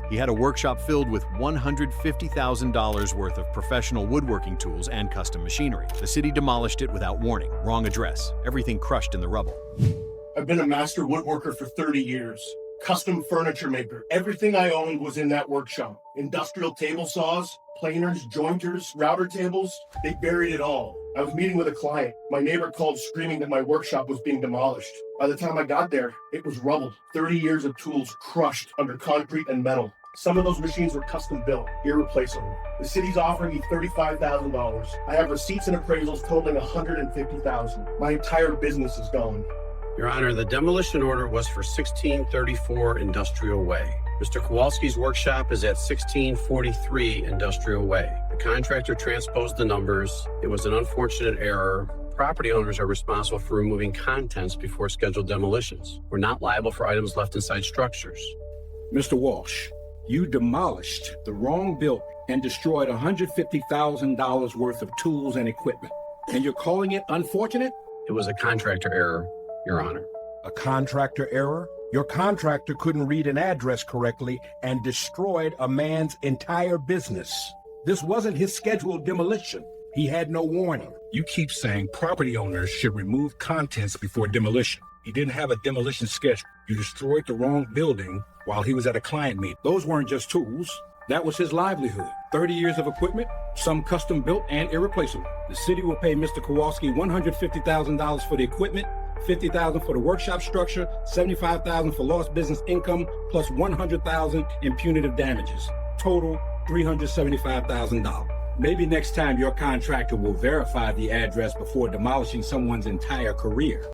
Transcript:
He had a workshop filled with $150,000 worth of professional woodworking tools and custom machinery. The city demolished it without warning. Wrong address. Everything crushed in the rubble. I've been a master woodworker for 30 years. Custom furniture maker. Everything I owned was in that workshop. Industrial table saws, planers, jointers, router tables. They buried it all. I was meeting with a client. My neighbor called screaming that my workshop was being demolished. By the time I got there, it was rubble. 30 years of tools crushed under concrete and metal. Some of those machines were custom built, irreplaceable. The city's offering me $35,000. I have receipts and appraisals totaling $150,000. My entire business is gone. Your Honor, the demolition order was for 1634 Industrial Way. Mr. Kowalski's workshop is at 1643 Industrial Way. The contractor transposed the numbers. It was an unfortunate error. Property owners are responsible for removing contents before scheduled demolitions. We're not liable for items left inside structures. Mr. Walsh, you demolished the wrong building and destroyed $150,000 worth of tools and equipment. And you're calling it unfortunate? It was a contractor error, Your Honor. A contractor error? Your contractor couldn't read an address correctly and destroyed a man's entire business. This wasn't his scheduled demolition. He had no warning. You keep saying property owners should remove contents before demolition. He didn't have a demolition schedule. You destroyed the wrong building while he was at a client meeting. Those weren't just tools. That was his livelihood. 30 years of equipment, some custom built and irreplaceable. The city will pay Mr. Kowalski $150,000 for the equipment, $50,000 for the workshop structure, $75,000 for lost business income, plus $100,000 in punitive damages. Total $375,000. Maybe next time your contractor will verify the address before demolishing someone's entire career.